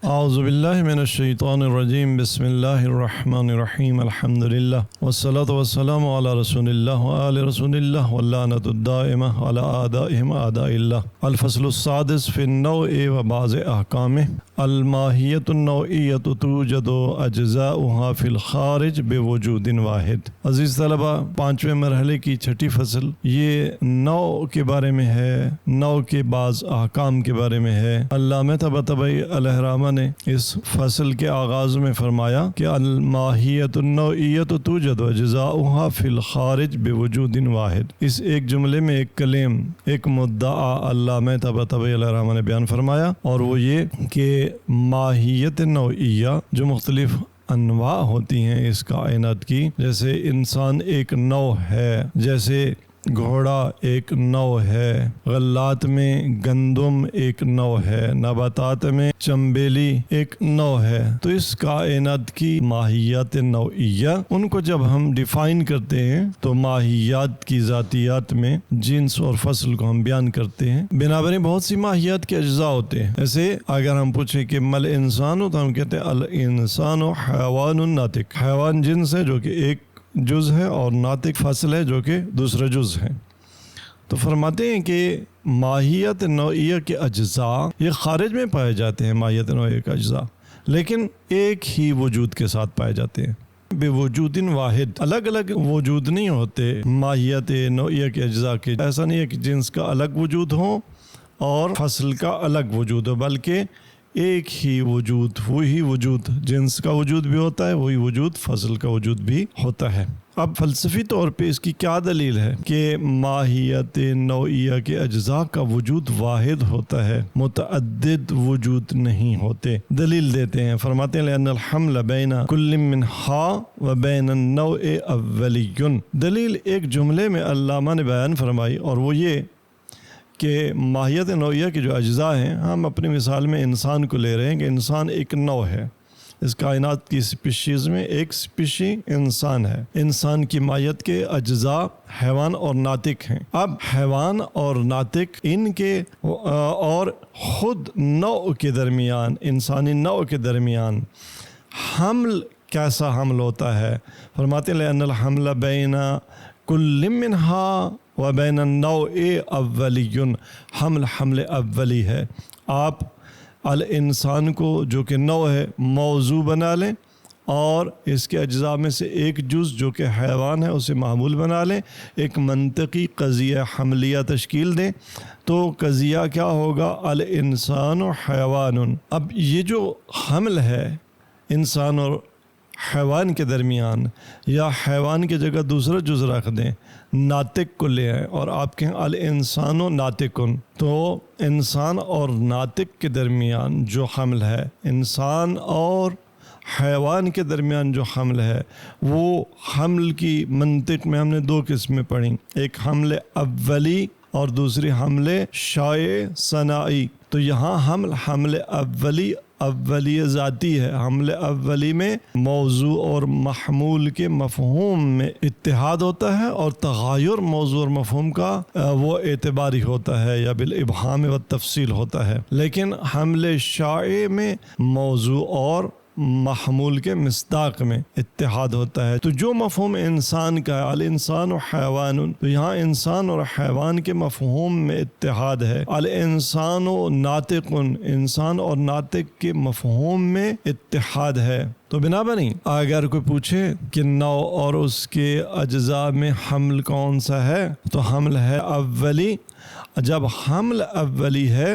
اعوذ باللہ من الشیطان الرجیم بسم اللہ الرحمن الرحیم الحمد للہ والصلاة والسلام علی رسول اللہ وآل رسول اللہ واللعنۃ الدائمہ علی اعدائہم اعداء اللہ۔ الفصل السادس فی النوع و بعض احکامہ۔ الماہیۃ النوعیۃ توجد اجزاؤها فی الخارج بوجود واحد۔ عزیز طلبہ، پانچویں مرحلے کی چھٹی فصل یہ نوع کے بارے میں ہے، نوع کے بعض احکام کے بارے میں ہے۔ علامہ طباطبائی علیہ رحمہ نے اس فصل کے آغاز میں فرمایا کہ الماہیۃ النوعیۃ توجد اجزاؤها فی الخارج بوجود واحد۔ اس ایک جملے میں ایک کلیم، ایک مدعا علامہ طباطبائی علیہ رحمہ نے بیان فرمایا، اور وہ یہ کہ ماہیت نوعیہ جو مختلف انواع ہوتی ہیں اس کائنات کی، جیسے انسان ایک نوع ہے، جیسے گھوڑا ایک نوع ہے، غلات میں گندم ایک نوع ہے، نباتات میں چمبیلی ایک نوع ہے۔ تو اس کائنات کی ماہیت نوعیہ، ان کو جب ہم ڈیفائن کرتے ہیں تو ماہیات کی ذاتیات میں جنس اور فصل کو ہم بیان کرتے ہیں۔ بنابراین بہت سی ماہیات کے اجزاء ہوتے ہیں۔ ایسے اگر ہم پوچھیں کہ مل انسان ہو تو ہم کہتے ہیں الانسان حیوان ناطق۔ حیوان جنس ہے جو کہ ایک جز ہے، اور ناطق فصل ہے جو کہ دوسرا جز ہے۔ تو فرماتے ہیں کہ ماہیت نوعیہ کے اجزاء یہ خارج میں پائے جاتے ہیں، ماہیت نوعیہ کے اجزاء، لیکن ایک ہی وجود کے ساتھ پائے جاتے ہیں، بے وجود واحد۔ الگ الگ وجود نہیں ہوتے ماہیت نوعیہ کے اجزاء کے۔ ایسا نہیں ہے کہ جنس کا الگ وجود ہو اور فصل کا الگ وجود ہو، بلکہ ایک ہی وجود، وہی وجود جنس کا وجود بھی ہوتا ہے، وہی وجود فصل کا وجود بھی ہوتا ہے۔ اب فلسفی طور پہ اس کی کیا دلیل ہے کہ ماہیت نوعیہ کے اجزاء کا وجود واحد ہوتا ہے، متعدد وجود نہیں ہوتے؟ دلیل دیتے ہیں، فرماتے ہیں لأن الحمل بین کل منها و بین النوع اولی۔ دلیل ایک جملے میں علامہ نے بیان فرمائی، اور وہ یہ کہ ماہیت نوعیہ کے جو اجزاء ہیں، ہم اپنی مثال میں انسان کو لے رہے ہیں کہ انسان ایک نوع ہے، اس کائنات کی سپیشیز میں ایک سپیشی انسان ہے۔ انسان کی ماہیت کے اجزاء حیوان اور ناطق ہیں۔ اب حیوان اور ناطق، ان کے اور خود نوع کے درمیان، انسانی نوع کے درمیان حمل کیسا حمل ہوتا ہے؟ فرماتے ہیں لأن الحمل بین کل منها وبین النوع اولی۔ حمل اولی ہے۔ آپ الانسان کو جو کہ نوع ہے موضوع بنا لیں، اور اس کے اجزاء میں سے ایک جز جو کہ حیوان ہے اسے معمول بنا لیں، ایک منطقی قضیہ حملیہ تشکیل دیں، تو قضیہ کیا ہوگا؟ الانسان حیوان۔ اب یہ جو حمل ہے انسان اور حیوان کے درمیان، یا حیوان کی جگہ دوسرا جز رکھ دیں، ناطق کو لے آئیں اور آپ کہیں الانسان و ناطقن، تو انسان اور ناطق کے درمیان جو حمل ہے، انسان اور حیوان کے درمیان جو حمل ہے، وہ حمل کی منطق میں ہم نے دو قسمیں پڑھی، ایک حمل اولی اور دوسری حمل شائع ثنائی۔ تو یہاں حمل اولی ذاتی ہے۔ حمل اولی میں موضوع اور محمول کے مفہوم میں اتحاد ہوتا ہے، اور تغیر موضوع اور مفہوم کا وہ اعتباری ہوتا ہے، یا بالابہام و تفصیل ہوتا ہے۔ لیکن حمل شائع میں موضوع اور محمول کے مصداق میں اتحاد ہوتا ہے۔ تو جو مفہوم انسان کا ہے الانسان و حیوان، تو یہاں انسان اور حیوان کے مفہوم میں اتحاد ہے۔ الانسان و ناطق، انسان اور ناطق کے مفہوم میں اتحاد ہے۔ تو بنابراین اگر کوئی پوچھے کہ نوع اور اس کے اجزاء میں حمل کون سا ہے، تو حمل ہے اولی۔ جب حمل اولی ہے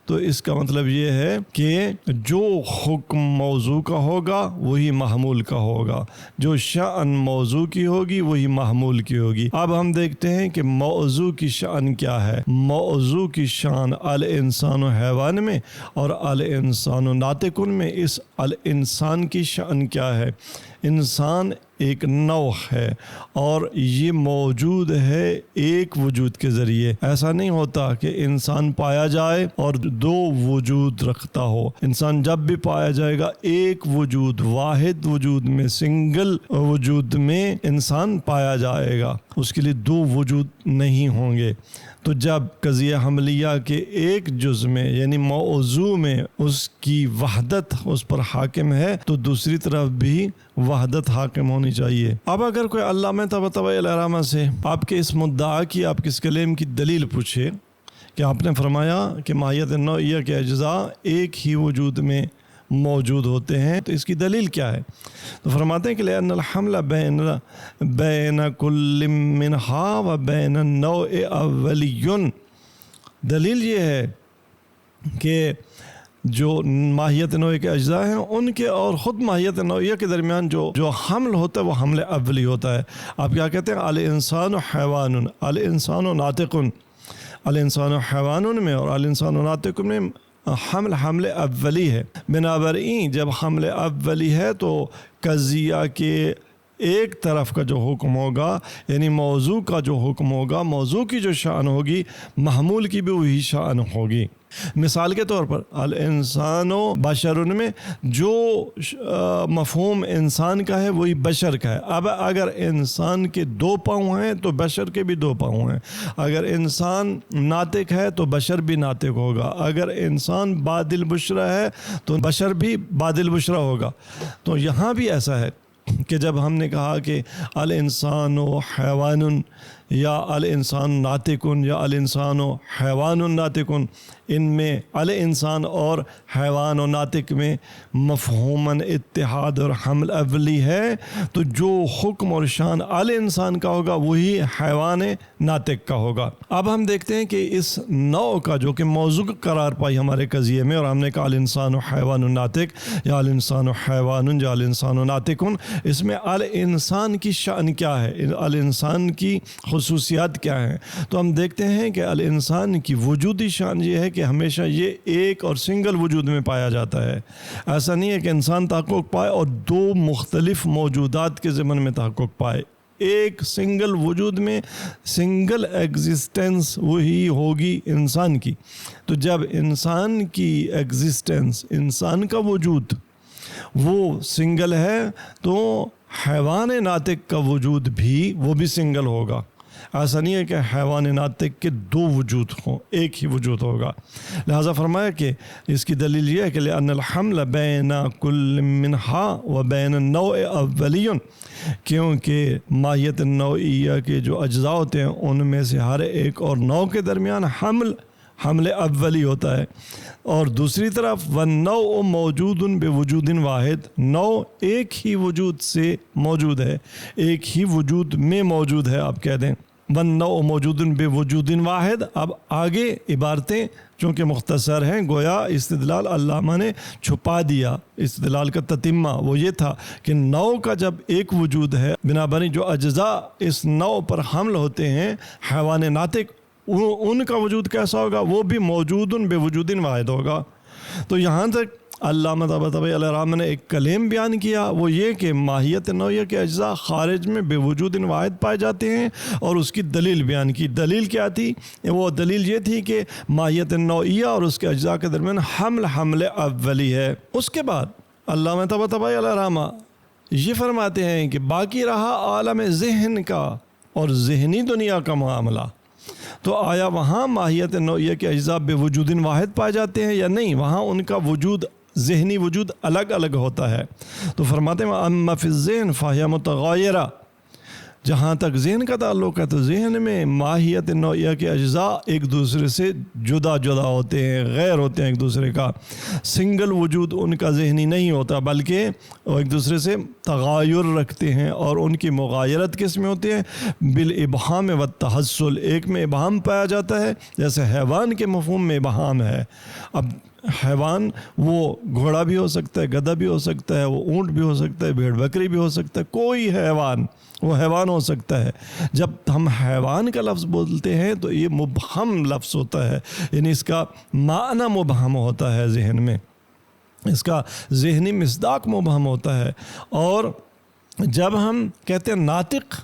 تو اس کا مطلب یہ ہے کہ جو حکم موضوع کا ہوگا وہی محمول کا ہوگا، جو شأن موضوع کی ہوگی وہی محمول کی ہوگی۔ اب ہم دیکھتے ہیں کہ موضوع کی شأن کیا ہے۔ موضوع کی شأن الانسان و حیوان میں اور الانسان و ناطق میں، اس الانسان کی شأن کیا ہے؟ انسان ایک نوع ہے اور یہ موجود ہے ایک وجود کے ذریعے۔ ایسا نہیں ہوتا کہ انسان پایا جائے اور دو وجود رکھتا ہو۔ انسان جب بھی پایا جائے گا ایک وجود، واحد وجود میں، سنگل وجود میں انسان پایا جائے گا، اس کے لیے دو وجود نہیں ہوں گے۔ تو جب قضیہ حملیہ کے ایک جز میں یعنی موضوع میں اس کی وحدت اس پر حاکم ہے تو دوسری طرف بھی وحدت حاکم ہونی چاہیے۔ اب اگر کوئی علامہ طباطبائی علیہ الرحمہ سے آپ کے اس مدعا کی، آپ کے اس کلیم کی دلیل پوچھے کہ آپ نے فرمایا کہ ماہیت نوعیہ کے اجزاء ایک ہی وجود میں موجود ہوتے ہیں، تو اس کی دلیل کیا ہے؟ تو فرماتے ہیں کہ لأن الحمل بین کل منہا و بین النوع اولی، دلیل یہ ہے کہ جو ماہیت نوعیہ کے اجزاء ہیں ان کے اور خود ماہیت نوعیہ کے درمیان جو حمل ہوتا ہے وہ حمل اولی ہوتا ہے۔ آپ کیا کہتے ہیں؟ الانسان حیوان، الانسان ناطق، الانسان حیوان میں اور الانسان ناطق میں حمل اولی ہے۔ بنابراین جب حمل اولی ہے تو قضیہ کے ایک طرف کا جو حکم ہوگا یعنی موضوع کا جو حکم ہوگا، موضوع کی جو شان ہوگی، محمول کی بھی وہی شان ہوگی۔ مثال کے طور پر الانسان و بشر میں جو مفہوم انسان کا ہے وہی بشر کا ہے۔ اب اگر انسان کے دو پاؤں ہیں تو بشر کے بھی دو پاؤں ہیں، اگر انسان ناطق ہے تو بشر بھی ناطق ہوگا، اگر انسان باد البشرا ہے تو بشر بھی باد البشرا ہوگا۔ تو یہاں بھی ایسا ہے کہ جب ہم نے کہا کہ الانسان و حیوان یا الانسان ناطق یا الانسان و حیوان ناطق، ان میں الانسان اور حیوان و ناطق میں مفہوماً اتحاد اور حمل اولی ہے، تو جو حکم اور شان الانسان کا ہوگا وہی حیوان ناطق کا ہوگا۔ اب ہم دیکھتے ہیں کہ اس نوع کا جو کہ موضوع قرار پائی ہمارے قضیے میں، اور ہم نے کہا الانسان و حیوان ناطق یا الانسان و حیوان یا الانسان و ناطق، اس میں الانسان کی شان کیا ہے، الانسان کی خصوصیات کیا ہیں؟ تو ہم دیکھتے ہیں کہ الانسان کی وجودی شان یہ ہے کہ ہمیشہ یہ ایک اور سنگل وجود میں پایا جاتا ہے۔ ایسا نہیں ہے کہ انسان تحقق پائے اور دو مختلف موجودات کے ضمن میں تحقق پائے، ایک سنگل وجود میں سنگل ایگزسٹنس وہی ہوگی انسان کی۔ تو جب انسان کی ایگزسٹنس، انسان کا وجود وہ سنگل ہے تو حیوان ناطق کا وجود بھی وہ بھی سنگل ہوگا۔ ایسا نہیں ہے کہ حیوان ناطق کے دو وجود ہوں، ایک ہی وجود ہوگا۔ لہذا فرمایا کہ اس کی دلیل یہ ہے کہ لأن الحمل بین کل منہا و بین النوع اولی، کیونکہ ماہیت نوعیہ کے جو اجزاء ہوتے ہیں ان میں سے ہر ایک اور نوع کے درمیان حمل اولی ہوتا ہے، اور دوسری طرف والنوع موجود بوجود واحد، نوع ایک ہی وجود سے موجود ہے، ایک ہی وجود میں موجود ہے، آپ کہہ دیں والنوع موجود بوجود واحد۔ اب آگے عبارتیں چونکہ مختصر ہیں، گویا استدلال علامہ نے چھپا دیا۔ استدلال کا تتمہ وہ یہ تھا کہ نوع کا جب ایک وجود ہے، بنابراین جو اجزاء اس نوع پر حمل ہوتے ہیں حیوان ناطق، ان کا وجود کیسا ہوگا؟ وہ بھی موجود بوجود واحد ہوگا۔ تو یہاں تک علامہ طباطبائی علیہ الرحمہ نے ایک کلیم بیان کیا، وہ یہ کہ ماہیت نوعیہ کے اجزاء خارج میں بوجود واحد پائے جاتے ہیں، اور اس کی دلیل بیان کی۔ دلیل کیا تھی؟ وہ دلیل یہ تھی کہ ماہیت نوعیہ اور اس کے اجزاء کے درمیان حمل اولی ہے۔ اس کے بعد علامہ طباطبائی علیہ الرحمہ یہ فرماتے ہیں کہ باقی رہا عالم ذہن کا اور ذہنی دنیا کا معاملہ، تو آیا وہاں ماہیت نوعیہ کے اجزاء بوجود واحد پائے جاتے ہیں یا نہیں؟ وہاں ان کا وجود، ذہنی وجود الگ الگ ہوتا ہے۔ تو فرماتے ہیں اما فی الذہن فہی متغیرہ، جہاں تک ذہن کا تعلق ہے تو ذہن میں ماہیت نوعیہ کے اجزاء ایک دوسرے سے جدا ہوتے ہیں، غیر ہوتے ہیں ایک دوسرے کا، سنگل وجود ان کا ذہنی نہیں ہوتا، بلکہ وہ ایک دوسرے سے تغایر رکھتے ہیں، اور ان کی مغایرت کس میں ہوتی ہے؟ بالابہام والتحصل، ایک میں ابہام پایا جاتا ہے، جیسے حیوان کے مفہوم میں ابہام ہے۔ اب حیوان وہ گھوڑا بھی ہو سکتا ہے، گدھا بھی ہو سکتا ہے، وہ اونٹ بھی ہو سکتا ہے، بھیڑ بکری بھی ہو سکتا ہے، کوئی حیوان وہ حیوان ہو سکتا ہے۔ جب ہم حیوان کا لفظ بولتے ہیں تو یہ مبہم لفظ ہوتا ہے، یعنی اس کا معنی مبہم ہوتا ہے ذہن میں، اس کا ذہنی مصداق مبہم ہوتا ہے، اور جب ہم کہتے ہیں ناطق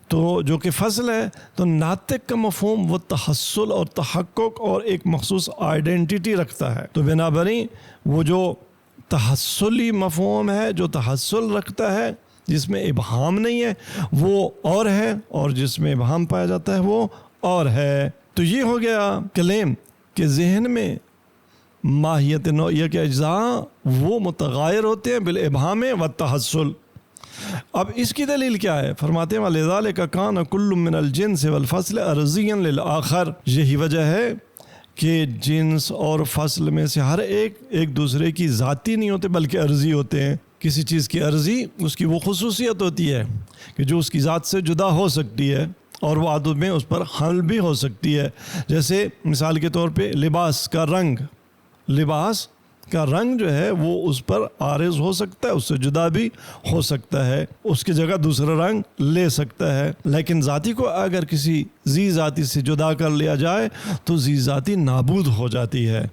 تو جو کہ فصل ہے، تو ناطق کا مفہوم وہ تحصل اور تحقق اور ایک مخصوص آئیڈینٹی رکھتا ہے. تو بنابراین وہ جو تحصلی مفہوم ہے، جو تحصل رکھتا ہے، جس میں ابہام نہیں ہے وہ اور ہے، اور جس میں ابہام پایا جاتا ہے وہ اور ہے. تو یہ ہو گیا کلیم کہ ذہن میں ماہیت نوعیہ کے اجزاء وہ متغیر ہوتے ہیں بالابہام و تحصل. اب اس کی دلیل کیا ہے؟ فرماتے ہیں وَلِذَلِكَ كَانَ كُلُّ مِنَ الْجِنْسِ وَالْفَصْلِ عَرْضِيًّا لِلْآخَرِ. یہی وجہ ہے کہ جنس اور فصل میں سے ہر ایک دوسرے کی ذاتی نہیں ہوتے بلکہ عرضی ہوتے ہیں. کسی چیز کی عرضی اس کی وہ خصوصیت ہوتی ہے کہ جو اس کی ذات سے جدا ہو سکتی ہے اور وہ عادت میں اس پر حمل بھی ہو سکتی ہے. جیسے مثال کے طور پہ لباس کا رنگ جو ہے وہ اس پر عارض ہو سکتا ہے، اس سے جدا بھی ہو سکتا ہے، اس کی جگہ دوسرا رنگ لے سکتا ہے. لیکن ذاتی کو اگر کسی ذی ذاتی سے جدا کر لیا جائے تو ذی ذاتی نابود ہو جاتی ہے.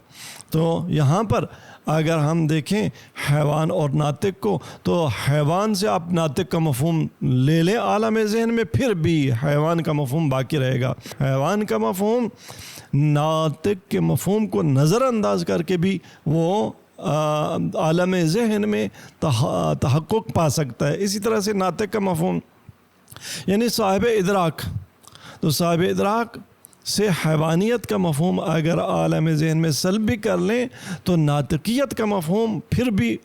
تو یہاں پر اگر ہم دیکھیں حیوان اور ناطق کو، تو حیوان سے آپ ناطق کا مفہوم لے لیں عالم ذہن میں، پھر بھی حیوان کا مفہوم باقی رہے گا. حیوان کا مفہوم ناطق کے مفہوم کو نظر انداز کر کے بھی وہ عالم ذہن میں تحقق پا سکتا ہے. اسی طرح سے ناطق کا مفہوم یعنی صاحب ادراک، تو صاحب ادراک سے حیوانیت کا مفہوم اگر عالم ذہن میں سلب بھی کر لیں تو ناطقیت کا مفہوم پھر بھی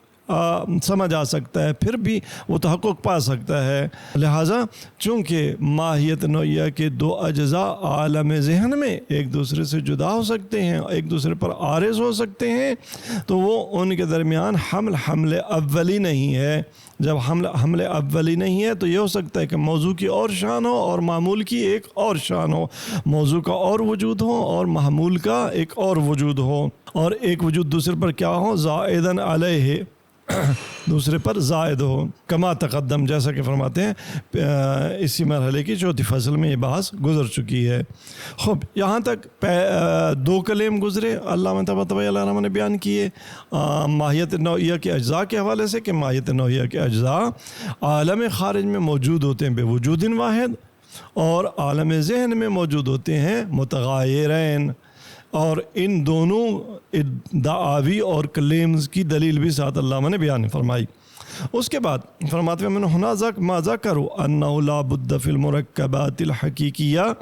سمجھ آ سکتا ہے، پھر بھی وہ تحقق پا سکتا ہے. لہٰذا چونکہ ماہیت نوعیہ کے دو اجزاء عالم ذہن میں ایک دوسرے سے جدا ہو سکتے ہیں، ایک دوسرے پر عارض ہو سکتے ہیں، تو وہ ان کے درمیان حمل اولی نہیں ہے. جب حمل اولی نہیں ہے تو یہ ہو سکتا ہے کہ موضوع کی اور شان ہو اور معمول کی ایک اور شان ہو، موضوع کا اور وجود ہو اور محمول کا ایک اور وجود ہو، اور ایک وجود دوسرے پر کیا ہو؟ زائدن علیہ، دوسرے پر زائد ہو. کما تقدم، جیسا کہ فرماتے ہیں اسی مرحلے کی چوتھی فصل میں یہ بحث گزر چکی ہے. خوب، یہاں تک دو کلیم گزرے علامہ طباطبائی علیہ الرحمہ نے بیان کیے ماہیت نوعیہ کے اجزاء کے حوالے سے، کہ ماہیت نوعیہ کے اجزاء عالم خارج میں موجود ہوتے ہیں بے وجود واحد، اور عالم ذہن میں موجود ہوتے ہیں متغایرین. اور ان دونوں دعاوی اور کلیمز کی دلیل بھی ساتھ علامہ نے بیان فرمائی. اس کے بعد فرماتے ہیں من ہنا ما ذکروا انه لا بد في المركبات الحقيقيه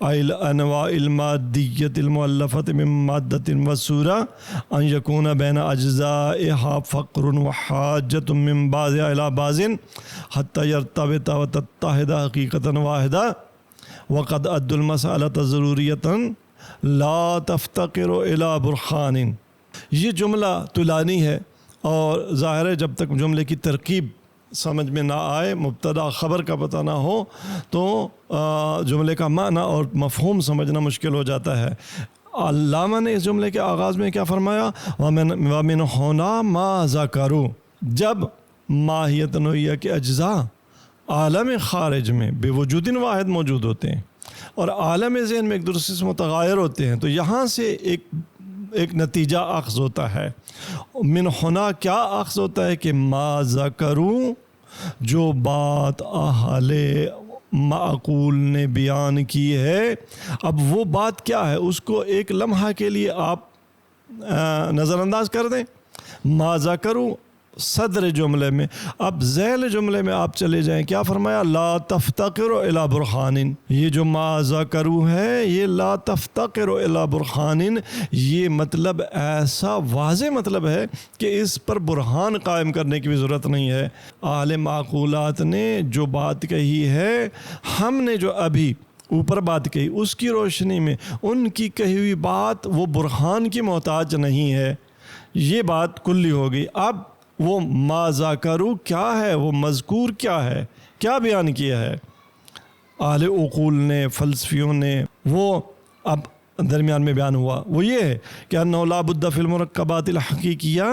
اي الانواع الماديه المؤلفه من ماده وصوره ان يكون بين اجزائها فقر وحاجه من بعضها الى بعض حتى يرتبط وتتحد حقيقه واحده وقد ادوا المساله ضروريه لا تفتقر الى برهان. یہ جملہ طولانی ہے اور ظاہر ہے جب تک جملے کی ترکیب سمجھ میں نہ آئے، مبتدا خبر کا پتہ نہ ہو، تو جملے کا معنی اور مفہوم سمجھنا مشکل ہو جاتا ہے. علامہ نے اس جملے کے آغاز میں کیا فرمایا؟ وَمِنْ هُنَا مَا ذَكَرُوا. جب ماہیت نوعیہ کے اجزاء عالم خارج میں بے وجود واحد موجود ہوتے ہیں اور عالم ذہن میں ایک دوسرے سے متغیر ہوتے ہیں، تو یہاں سے ایک نتیجہ اخذ ہوتا ہے. من ہنا کیا اخذ ہوتا ہے؟ کہ ما ذکروا، جو بات اہل معقول نے بیان کی ہے. اب وہ بات کیا ہے اس کو ایک لمحہ کے لیے آپ نظر انداز کر دیں. ما ذکروا صدر جملے میں، اب ذیل جملے میں آپ چلے جائیں، کیا فرمایا؟ لا تفتقر الی برہان. یہ جو ما ذکروا ہے یہ لا تفتقر الی برہان، یہ مطلب ایسا واضح مطلب ہے کہ اس پر برہان قائم کرنے کی بھی ضرورت نہیں ہے. اہل معقولات نے جو بات کہی ہے، ہم نے جو ابھی اوپر بات کہی، اس کی روشنی میں ان کی کہی ہوئی بات وہ برہان کی محتاج نہیں ہے. یہ بات کلی ہوگی. اب وہ ما ذکروا کیا ہے، وہ مذکور کیا ہے، کیا بیان کیا ہے اہل عقول نے، فلسفیوں نے، وہ اب درمیان میں بیان ہوا. وہ یہ ہے کہ انہ لا بد فی المرکبات الحقیقیہ،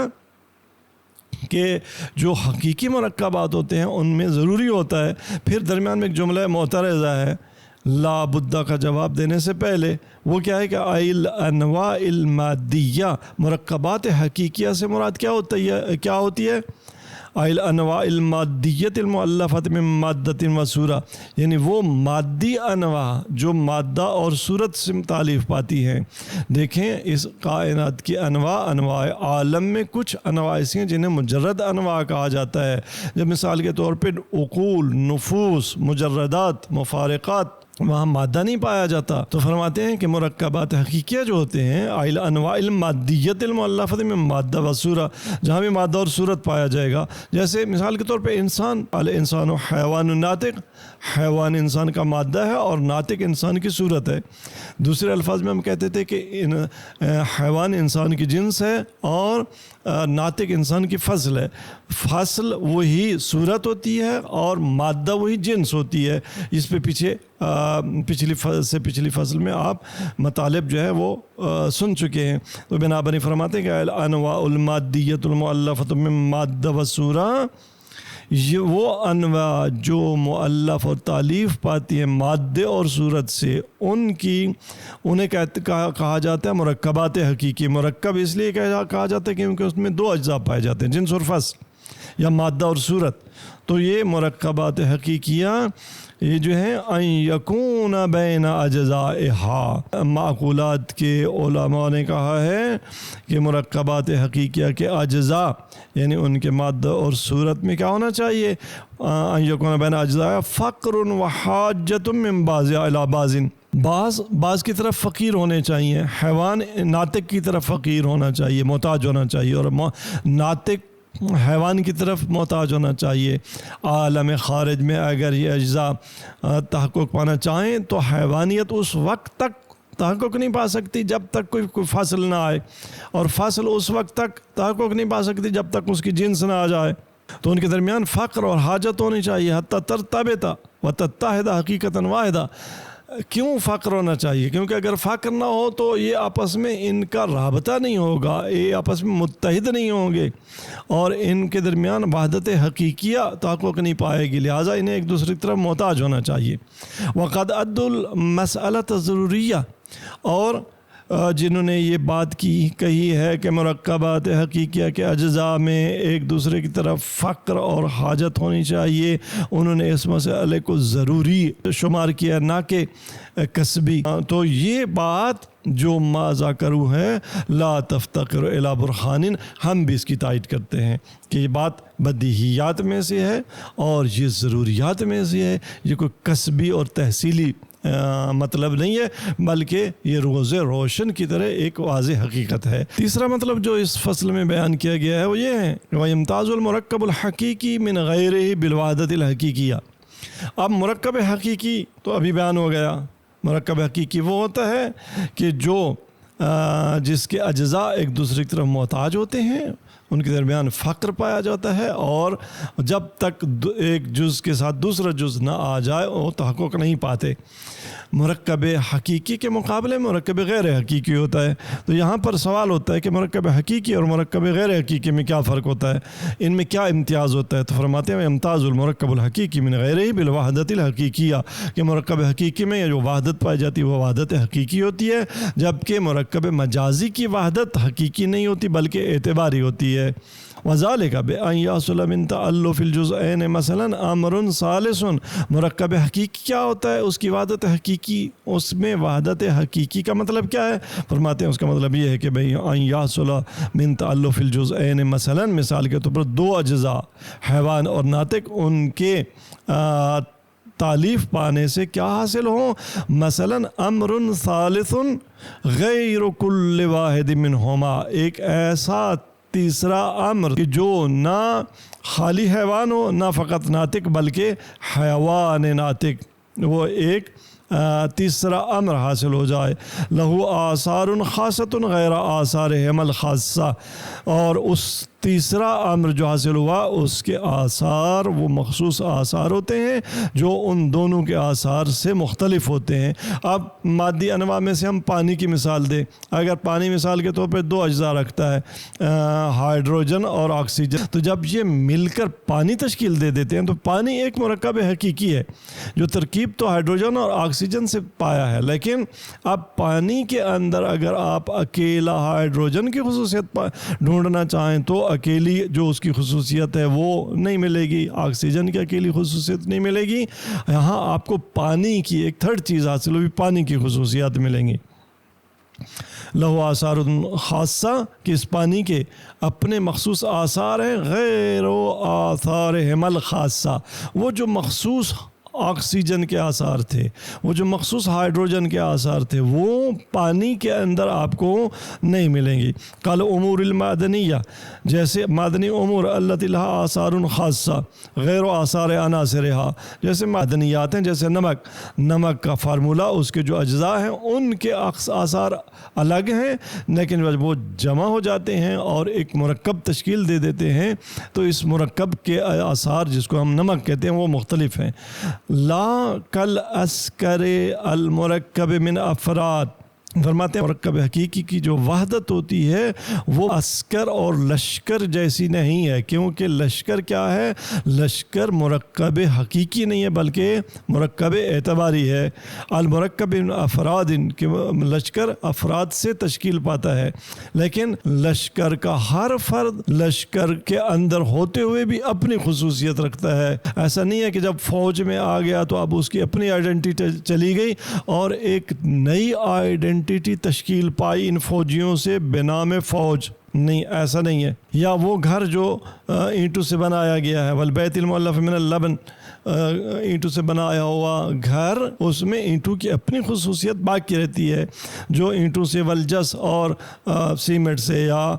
کہ جو حقیقی مرکبات ہوتے ہیں ان میں ضروری ہوتا ہے. پھر درمیان میں ایک جملہ معترضہ ہے لا بدہ کا جواب دینے سے پہلے، وہ کیا ہے کہ الانواع المادیہ، مرکبات حقیقیہ سے مراد کیا ہوتی ہے؟ الانواع المادیت المؤلفۃ من مادۃ و صورہ، یعنی وہ مادی انواع جو مادہ اور صورت سے تالیف پاتی ہیں۔ دیکھیں اس کائنات کی انواع عالم میں کچھ انواع ایسی ہیں جنہیں مجرد انواع کہا جاتا ہے، جب مثال کے طور پہ عقول، نفوس، مجردات، مفارقات، وہاں مادہ نہیں پایا جاتا۔ تو فرماتے ہیں کہ مرکبات حقیقیہ جو ہوتے ہیں انواع المادیت المؤلفۃ میں مادہ و صورہ، جہاں بھی مادہ اور صورت پایا جائے گا، جیسے مثال کے طور پہ انسان، الانسان حیوان ناطق، حیوان انسان کا مادہ ہے اور ناطق انسان کی صورت ہے۔ دوسرے الفاظ میں ہم کہتے تھے کہ حیوان انسان کی جنس ہے اور ناطق انسان کی فصل ہے۔ فصل وہی صورت ہوتی ہے اور مادہ وہی جنس ہوتی ہے۔ اس پہ پچھلی فصل میں آپ مطالب جو ہے وہ سن چکے ہیں۔ تو بنابراین فرماتے ہیں کہ الانواع المادیت المؤلفۃ من مادہ و صورہ، یہ وہ انواع جو مؤلف اور تالیف پاتی ہیں مادے اور صورت سے، انہیں کہا جاتا ہے مرکبات حقیقی۔ مرکب اس لیے کہا جاتا ہے کیونکہ اس میں دو اجزاء پائے جاتے ہیں، جنس اور فصل یا مادہ اور صورت۔ تو یہ مرکبات حقیقیہ یہ جو ہیں ان یکون بین اجزائها، معقولات کے علماء نے کہا ہے کہ مرکبات حقیقیہ کے اجزاء یعنی ان کے مادہ اور صورت میں کیا ہونا چاہیے، ان یکون بین اجزائها فقر و حاجت من بعض الی بعض، بعض کی طرف فقیر ہونے چاہیے، حیوان ناطق کی طرف فقیر ہونا چاہیے، محتاج ہونا چاہیے، اور ناطق حیوان کی طرف محتاج ہونا چاہیے۔ عالم خارج میں اگر یہ اجزاء تحقق پانا چاہیں تو حیوانیت اس وقت تک تحقق نہیں پا سکتی جب تک کوئی فصل نہ آئے، اور فصل اس وقت تک تحقق نہیں پا سکتی جب تک اس کی جنس نہ آ جائے۔ تو ان کے درمیان فقر اور حاجت ہونی چاہیے، حتی ترتبط وتتحد حقیقتاً واحدہ۔ کیوں فقر ہونا چاہیے؟ کیونکہ اگر فقر نہ ہو تو یہ آپس میں ان کا رابطہ نہیں ہوگا، یہ آپس میں متحد نہیں ہوں گے، اور ان کے درمیان وحدت حقیقیہ تحقق نہیں پائے گی، لہٰذا انہیں ایک دوسرے کی طرف محتاج ہونا چاہیے۔ وقد ادوا المسألۃ الضروریہ، اور جنہوں نے یہ بات کہی ہے کہ مرکبات حقیقیہ کے اجزاء میں ایک دوسرے کی طرف فقر اور حاجت ہونی چاہیے، انہوں نے اس مسئلے کو ضروری شمار کیا نہ کہ کسبی۔ تو یہ بات جو ما ذکروا ہے لا تفتقر الی برہان، ہم بھی اس کی تائید کرتے ہیں کہ یہ بات بدیہیات میں سے ہے اور یہ ضروریات میں سے ہے، یہ کوئی کسبی اور تحصیلی مطلب نہیں ہے، بلکہ یہ روز روشن کی طرح ایک واضح حقیقت ہے۔ تیسرا مطلب جو اس فصل میں بیان کیا گیا ہے وہ یہ ہے وَيَمْتَازُ الْمُرَكَّبُ الْحَقِيقِي مِنْ غَيْرِهِ بِالْوَحْدَةِ الْحَقِيقِيَّةِ۔ اب مرکب حقیقی تو ابھی بیان ہو گیا، مرکب حقیقی وہ ہوتا ہے کہ جس کے اجزاء ایک دوسرے کی طرف محتاج ہوتے ہیں، ان کے درمیان فقر پایا جاتا ہے، اور جب تک ایک جز کے ساتھ دوسرا جز نہ آ جائے وہ تحقق نہیں پاتے۔ مرکب حقیقی کے مقابلے مرکب غیر حقیقی ہوتا ہے۔ تو یہاں پر سوال ہوتا ہے کہ مرکب حقیقی اور مرکب غیر حقیقی میں کیا فرق ہوتا ہے، ان میں کیا امتیاز ہوتا ہے؟ تو فرماتے ہیں امتاز المرکب الحقیقی من غیرہ بالوحدۃ الحقیقیہ، کہ مرکب حقیقی میں جو وحدت پائی جاتی ہے وہ وحدت حقیقی ہوتی ہے، جبکہ مرکب مجازی کی وحدت حقیقی نہیں ہوتی بلکہ اعتباری ہوتی ہے۔ وذالک بأن یحصل من تألف الجزئین مثلا امر ثالث، مرکب حقیقی کیا ہوتا ہے، اس کی وحدت حقیقی، اس میں وحدت حقیقی کا مطلب کیا ہے؟ فرماتے ہیں اس کا مطلب یہ ہے کہ بھئی ان یحصل من تألف الجزئین مثلا، مثال کے طور پر دو اجزاء حیوان اور ناطق، ان کے تالیف پانے سے کیا حاصل ہو، مثلا امر ثالث غیر کل واحد منہما، ایک ایسا تیسرا امر کہ جو نہ خالی حیوان ہو نہ فقط ناطق بلکہ حیوان ناطق، وہ ایک تیسرا امر حاصل ہو جائے۔ لہو آثار خاصۃ غیر آثار حمل خاصہ، اور اس تیسرا امر جو حاصل ہوا اس کے آثار وہ مخصوص آثار ہوتے ہیں جو ان دونوں کے آثار سے مختلف ہوتے ہیں۔ اب مادی انواع میں سے ہم پانی کی مثال دیں، اگر پانی مثال کے طور پر دو اجزاء رکھتا ہے، ہائیڈروجن اور آکسیجن، تو جب یہ مل کر پانی تشکیل دے دیتے ہیں تو پانی ایک مرکب حقیقی ہے جو ترکیب تو ہائیڈروجن اور آکسیجن سے پایا ہے، لیکن اب پانی کے اندر اگر آپ اکیلا ہائیڈروجن کی خصوصیت ڈھونڈنا چاہیں تو اکیلی جو اس کی خصوصیت ہے وہ نہیں ملے گی، آکسیجن کی اکیلی خصوصیت نہیں ملے گی، یہاں آپ کو پانی کی ایک تھرڈ چیز حاصل ہوگی، پانی کی خصوصیات ملیں گی۔ لہو آثار خاصہ کہ اس پانی کے اپنے مخصوص آثار ہیں، غیر و آثارہم الخاصہ، وہ جو مخصوص آکسیجن کے آثار تھے، وہ جو مخصوص ہائیڈروجن کے آثار تھے، وہ پانی کے اندر آپ کو نہیں ملیں گی۔ کل امور المعدنیہ، جیسے معدنی امور التی لہا آثار خاصہ غیر و آثار عناصرہا، جیسے معدنیات ہیں، جیسے نمک کا فارمولہ، اس کے جو اجزاء ہیں ان کے آثار الگ ہیں، لیکن جب وہ جمع ہو جاتے ہیں اور ایک مرکب تشکیل دے دیتے ہیں تو اس مرکب کے آثار جس کو ہم نمک کہتے ہیں وہ مختلف ہیں۔ لا کل اسکر المرکب من افراد، فرماتے ہیں مرکب حقیقی کی جو وحدت ہوتی ہے وہ عسکر اور لشکر جیسی نہیں ہے، کیونکہ لشکر کیا ہے؟ لشکر مرکب حقیقی نہیں ہے بلکہ مرکب اعتباری ہے۔ المرکب من افراد، کہ لشکر افراد سے تشکیل پاتا ہے، لیکن لشکر کا ہر فرد لشکر کے اندر ہوتے ہوئے بھی اپنی خصوصیت رکھتا ہے۔ ایسا نہیں ہے کہ جب فوج میں آ گیا تو اب اس کی اپنی آئیڈینٹی چلی گئی اور ایک نئی آئیڈینٹی تشکیل پائی ان فوجیوں سے بنام فوج، نہیں، ایسا نہیں ہے۔ یا وہ گھر جو اینٹوں سے بنایا گیا ہے، والبیت المؤلف من اللبن، اینٹوں سے بنایا ہوا گھر، اس میں اینٹوں کی اپنی خصوصیت باقی رہتی ہے، جو اینٹوں سے والجس اور سیمنٹ سے یا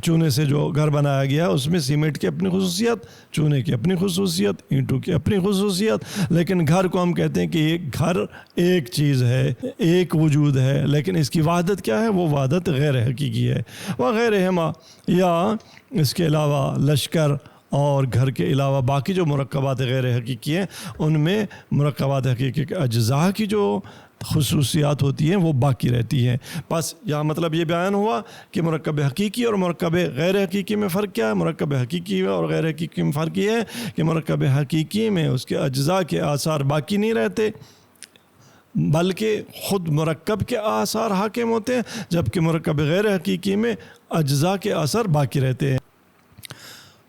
چونے سے جو گھر بنایا گیا ہے اس میں سیمنٹ کی اپنی خصوصیت، چونے کی اپنی خصوصیت، اینٹوں کی اپنی خصوصیت، لیکن گھر کو ہم کہتے ہیں کہ یہ گھر ایک چیز ہے، ایک وجود ہے، لیکن اس کی وحدت کیا ہے؟ وہ وحدت غیر حقیقی ہے۔ وغیرہما، یا اس کے علاوہ لشکر اور گھر کے علاوہ باقی جو مرکبات غیر حقیقی ہیں ان میں مرکبات حقیقی کے اجزاء کی جو خصوصیات ہوتی ہیں وہ باقی رہتی ہیں۔ بس یہاں مطلب یہ بیان ہوا کہ مرکب حقیقی اور مرکب غیر حقیقی میں فرق کیا ہے۔ مرکب حقیقی اور غیر حقیقی میں فرق یہ ہے کہ مرکب حقیقی میں اس کے اجزاء کے آثار باقی نہیں رہتے بلکہ خود مرکب کے آثار حاکم ہوتے ہیں، جبکہ مرکب غیر حقیقی میں اجزاء کے آثار باقی رہتے ہیں۔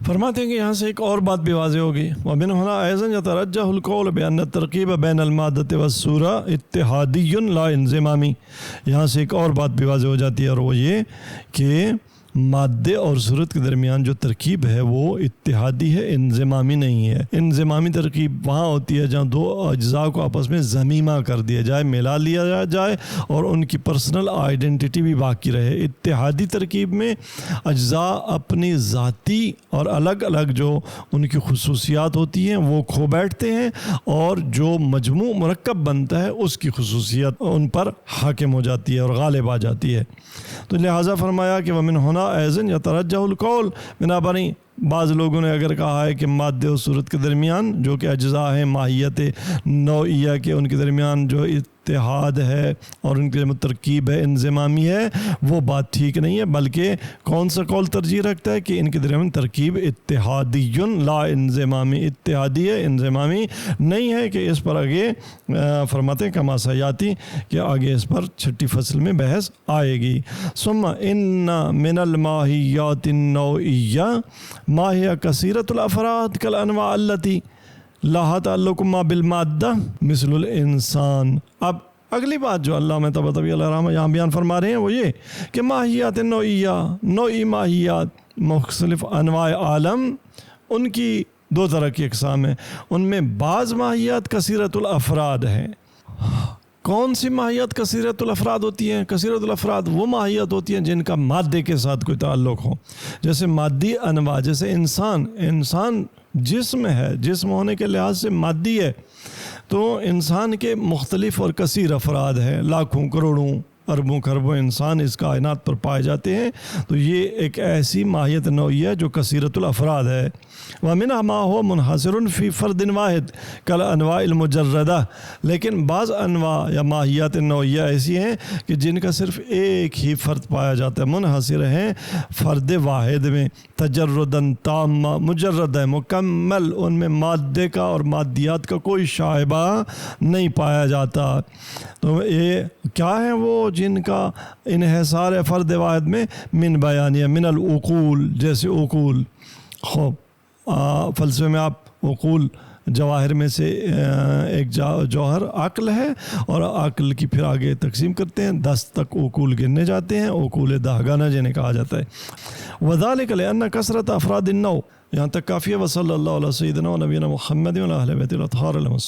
فرماتے ہیں کہ یہاں سے ایک اور بات بھی واضح ہوگی، وَمِنْ هُنَا أَيْضًا يَتَرَجَّحُ الْقَوْلُ بِأَنَّ التَّرْكِيبَ بَيْنَ الْمَادَّةِ وَالصُّورَةِ اتِّحَادِيٌّ لَا انضمامی۔ یہاں سے ایک اور بات بھی واضح ہو جاتی ہے اور وہ یہ کہ مادے اور صورت کے درمیان جو ترکیب ہے وہ اتحادی ہے، انضمامی نہیں ہے۔ انضمامی ترکیب وہاں ہوتی ہے جہاں دو اجزاء کو آپس میں ضمیمہ کر دیا جائے، ملا لیا جائے اور ان کی پرسنل آئیڈینٹی بھی باقی رہے۔ اتحادی ترکیب میں اجزاء اپنی ذاتی اور الگ الگ جو ان کی خصوصیات ہوتی ہیں وہ کھو بیٹھتے ہیں اور جو مجموع مرکب بنتا ہے اس کی خصوصیت ان پر حاکم ہو جاتی ہے اور غالب آ جاتی ہے۔ تو لہٰذا فرمایا کہ وَمِنْ هُنَا أَيْضًا يَتَرَجَّحُ الْقَوْلُ، بنا بنی بعض لوگوں نے اگر کہا ہے کہ مادے اور صورت کے درمیان جو کہ اجزاء ہیں ماہیت نوعیہ کے، ان کے درمیان جو اتحاد ہے اور ان کے ترکیب ہے انضمامی ہے، وہ بات ٹھیک نہیں ہے، بلکہ کون سا قول ترجیح رکھتا ہے کہ ان کے درمیان ترکیب اتحادی لا انضمامی، اتحادی ہے، انضمامی نہیں ہے، کہ اس پر آگے فرماتے ہیں کما سیاتی کہ آگے اس پر چھٹی فصل میں بحث آئے گی۔ ثم ان من الماہیات النوعیہ ماہیہ کثیرۃ الافراد کالانواع التی لہا تعلق ما بالمادہ مثل الانسان۔ اب اگلی بات جو علامہ طباطبائی علیہ الرحمہ یہاں بیان فرما رہے ہیں وہ یہ کہ ماہیات نوعیہ، نوعی ماہیات، مختلف انواع عالم، ان کی دو طرح کی اقسام ہیں۔ ان میں بعض ماہیات کثیرۃ الافراد ہیں۔ کون سی ماہیت کثیرت الافراد ہوتی ہیں؟ کثیرت الافراد وہ ماہیت ہوتی ہیں جن کا مادے کے ساتھ کوئی تعلق ہو، جیسے مادی انواع، جیسے انسان جسم ہے، جسم ہونے کے لحاظ سے مادی ہے، تو انسان کے مختلف اور کثیر افراد ہیں، لاکھوں کروڑوں اربوں خربوں انسان اس کائنات پر پائے جاتے ہیں، تو یہ ایک ایسی ماہیت نوعیہ ہے جو کثیرت الافراد ہے۔ وَمِنْهَا مَا هُوَ مُنْحَصِرٌ فِي فَرْدٍ وَاحِدٍ كَالْأَنْوَاعِ الْمُجَرَّدَةِ، لیکن بعض انواع یا ماہیت نوعیہ ایسی ہیں کہ جن کا صرف ایک ہی فرد پایا جاتا ہے، منحصر ہیں فرد واحد میں، تجرداً تامہ، مجرد ہے، مکمل، ان میں مادے کا اور مادیات کا کوئی شائبہ نہیں پایا جاتا۔ تو یہ کیا ہیں وہ جن کا انحصار ہے فرد واحد میں من بیانیہ من العقول، جیسے عقول. خوب فلسفے میں آپ عقول جواہر میں سے ایک جوہر عقل ہے، اور عقل کی پھر آگے تقسیم کرتے ہیں، 10 تک عقول گننے جاتے ہیں، عقول دہگانہ جنہیں کہا جاتا ہے. وذالک لأن کثرت افراد النوع، یہاں تک کافی ہے. وصلی اللہ علیہ سیدنا و نبینا محمد و علی اہل بیت الاطہار علیہ